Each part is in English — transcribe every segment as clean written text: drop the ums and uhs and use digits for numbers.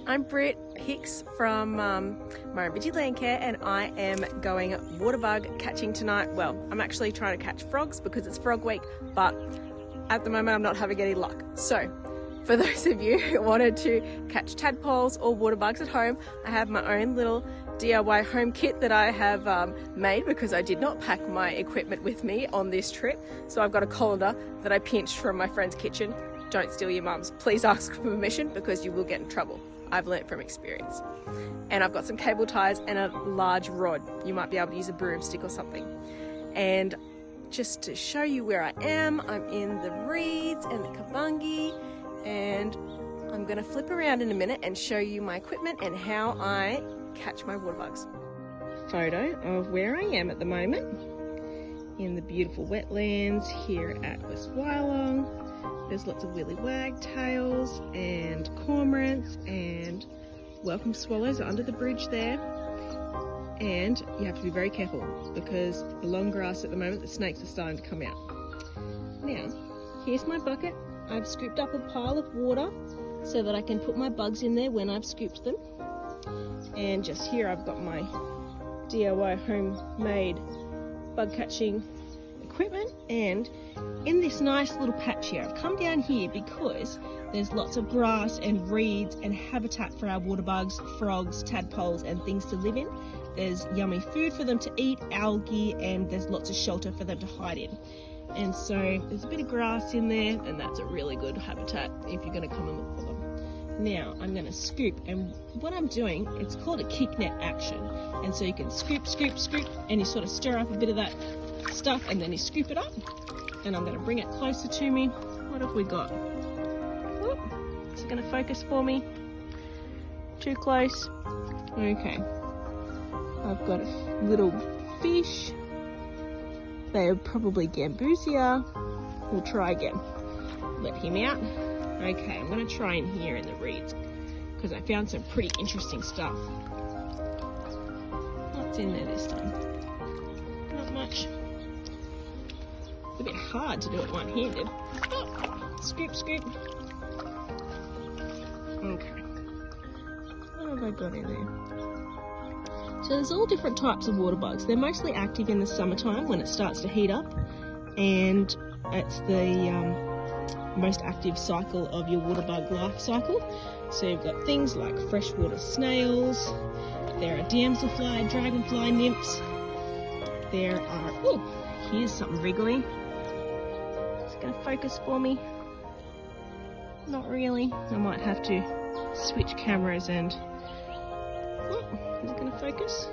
I'm Britt Hicks from Bidgee Landcare, and I am going water bug catching tonight. Well, I'm actually trying to catch frogs because it's frog week, but at the moment I'm not having any luck. So for those of you who wanted to catch tadpoles or water bugs at home, I have my own little DIY home kit that I have made because I did not pack my equipment with me on this trip. So I've got a colander that I pinched from my friend's kitchen. Don't steal your mum's. Please ask for permission because you will get in trouble. I've learnt from experience. And I've got some cable ties and a large rod. You might be able to use a broomstick or something. And just to show you where I am, I'm in the reeds and the kabungi, and I'm gonna flip around in a minute and show you my equipment and how I catch my water bugs. Photo of where I am at the moment in the beautiful wetlands here at West Wyalong. There's lots of willy wagtails and cormorants and welcome swallows under the bridge there. And you have to be very careful because the long grass at the moment, the snakes are starting to come out. Now, here's my bucket. I've scooped up a pile of water so that I can put my bugs in there when I've scooped them. And just here I've got my DIY homemade bug catching equipment, and in this nice little patch here, I've come down here because there's lots of grass and reeds and habitat for our water bugs, frogs, tadpoles and things to live in. There's yummy food for them to eat, algae, and there's lots of shelter for them to hide in. And so there's a bit of grass in there, and that's a really good habitat if you're going to come and look for them. Now I'm going to scoop, and what I'm doing, it's called a kick net action. And so you can scoop, scoop, scoop, and you sort of stir up a bit of that stuff and then you scoop it up. And I'm going to bring it closer to me. What have we got? Whoop. Is it going to focus for me? Too close? Okay. I've got a little fish. They're probably gambusia. We'll try again. Let him out. Okay, I'm going to try in here in the reeds because I found some pretty interesting stuff. What's in there this time? Not much. It's a bit hard to do it one-handed. Oh, scoop, scoop. Okay. What have I got in there? So there's all different types of water bugs. They're mostly active in the summertime when it starts to heat up, and it's the most active cycle of your water bug life cycle. So you've got things like freshwater snails, there are damselfly, dragonfly nymphs, there are, oh, here's something wriggly. It's gonna focus for me. Not really. I might have to switch cameras and, oh, is it gonna focus?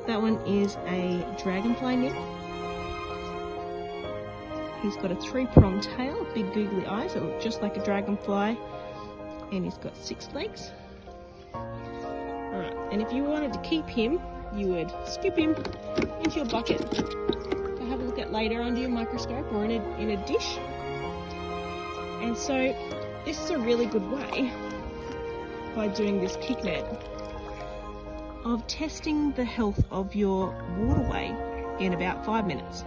That one is a dragonfly nymph. He's got a 3-pronged tail, big googly eyes that look just like a dragonfly, and he's got 6 legs. Alright, and if you wanted to keep him, you would scoop him into your bucket to have a look at later under your microscope or in a dish. And so this is a really good way, by doing this kick net, of testing the health of your waterway in about 5 minutes.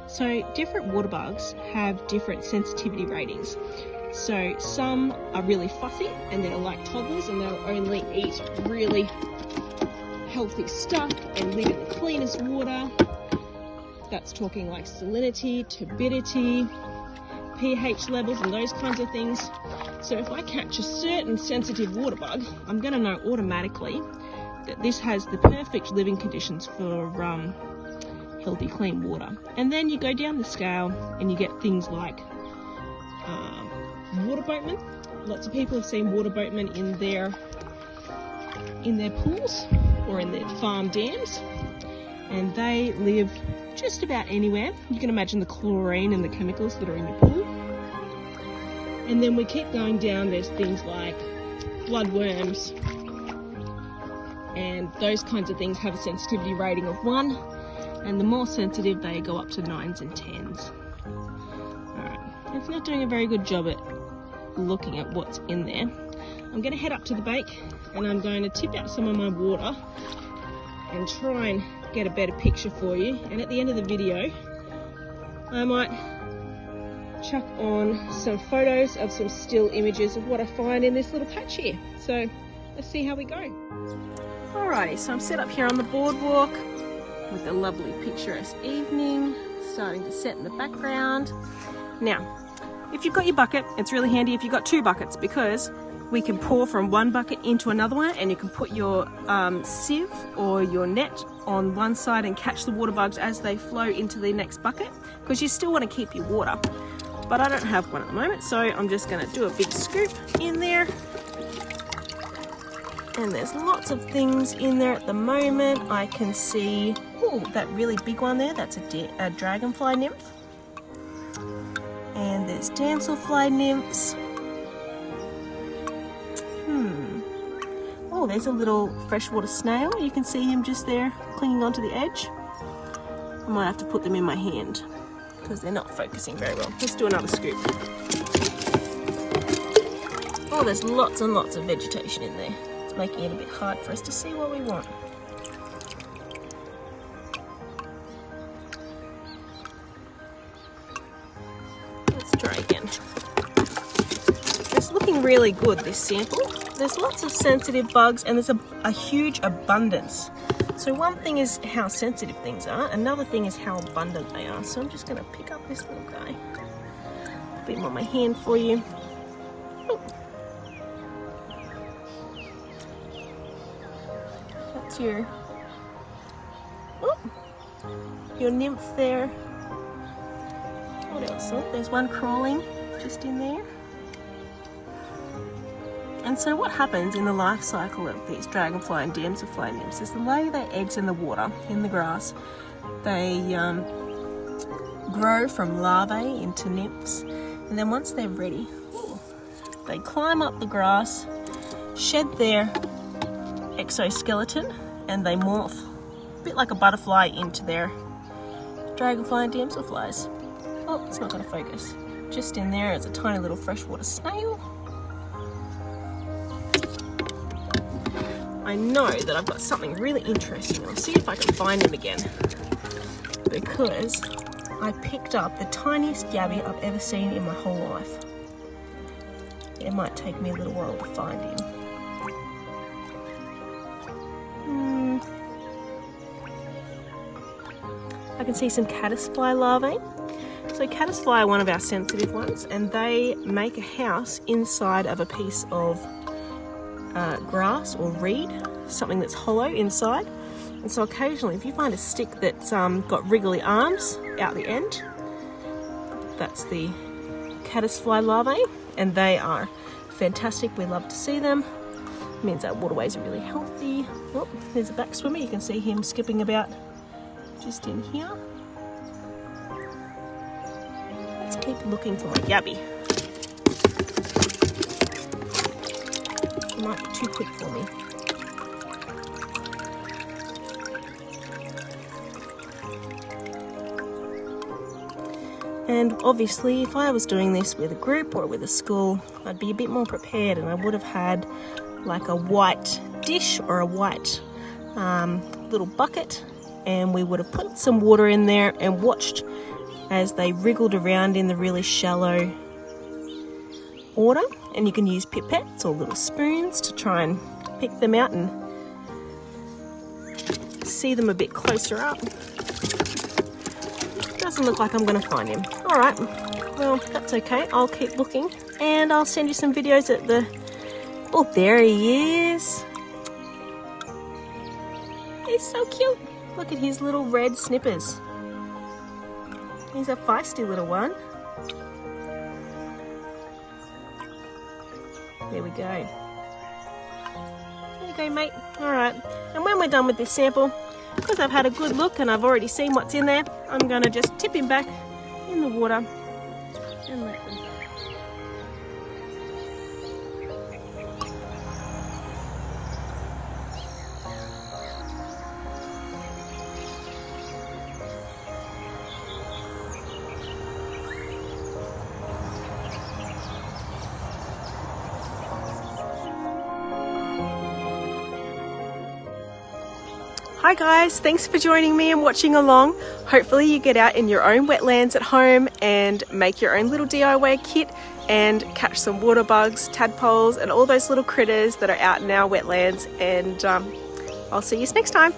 So different water bugs have different sensitivity ratings. So some are really fussy and they're like toddlers and they'll only eat really healthy stuff and live in the cleanest water. That's talking like salinity, turbidity, pH levels and those kinds of things. So if I catch a certain sensitive water bug, I'm going to know automatically that this has the perfect living conditions for healthy, clean water. And then you go down the scale and you get things like water boatmen. Lots of people have seen water boatmen in their pools or in their farm dams, and they live just about anywhere. You can imagine the chlorine and the chemicals that are in your pool. And then we keep going down, there's things like bloodworms, and those kinds of things have a sensitivity rating of 1. And the more sensitive, they go up to 9s and 10s. Alright, it's not doing a very good job at looking at what's in there. I'm going to head up to the bank and I'm going to tip out some of my water and try and get a better picture for you. And at the end of the video, I might chuck on some photos of some still images of what I find in this little patch here. So let's see how we go. Alrighty, so I'm set up here on the boardwalk with a lovely picturesque evening starting to set in the background. Now, if you've got your bucket, it's really handy if you've got 2 buckets, because we can pour from one bucket into another one, and you can put your sieve or your net on one side and catch the water bugs as they flow into the next bucket, because you still want to keep your water. But I don't have one at the moment, so I'm just going to do a big scoop in there. And there's lots of things in there at the moment. I can see, oh, that really big one there, that's a dragonfly nymph. And there's damselfly nymphs. Oh, there's a little freshwater snail. You can see him just there clinging onto the edge. I might have to put them in my hand because they're not focusing very well. Let's do another scoop. Oh, there's lots and lots of vegetation in there. It's making it a bit hard for us to see what we want. Let's try again. It's looking really good, this sample. There's lots of sensitive bugs, and there's a huge abundance. So one thing is how sensitive things are, another thing is how abundant they are. So I'm just going to pick up this little guy, put him on my hand for you. Oh. That's your nymph there. What else? Oh, there's one crawling just in there. And so what happens in the life cycle of these dragonfly and damselfly nymphs is they lay their eggs in the water, in the grass. They grow from larvae into nymphs, and then once they're ready, they climb up the grass, shed their exoskeleton, and they morph, a bit like a butterfly, into their dragonfly and damselflies. Oh, it's not going to focus. Just in there is a tiny little freshwater snail. I know that I've got something really interesting. I'll see if I can find him again, because I picked up the tiniest yabby I've ever seen in my whole life. It might take me a little while to find him. I can see some caddisfly larvae. So caddisfly are one of our sensitive ones, and they make a house inside of a piece of grass or reed, something that's hollow inside. And so occasionally if you find a stick that's got wriggly arms out the end, that's the caddisfly larvae, and they are fantastic. We love to see them. It means our waterways are really healthy. Oh, there's a back swimmer. You can see him skipping about just in here. Let's keep looking for my yabby. Might be too quick for me. And obviously if I was doing this with a group or with a school, I'd be a bit more prepared, and I would have had like a white dish or a white little bucket, and we would have put some water in there and watched as they wriggled around in the really shallow water. And you can use pipettes or little spoons to try and pick them out and see them a bit closer up. Doesn't look like I'm going to find him. Alright, well that's okay, I'll keep looking, and I'll send you some videos at the... Oh, there he is! He's so cute! Look at his little red snippers. He's a feisty little one. There we go. There you go, mate. Alright, and when we're done with this sample, because I've had a good look and I've already seen what's in there, I'm going to just tip him back in the water and let him go. Bye guys, thanks for joining me and watching along. Hopefully you get out in your own wetlands at home and make your own little DIY kit and catch some water bugs, tadpoles and all those little critters that are out in our wetlands, and I'll see you next time.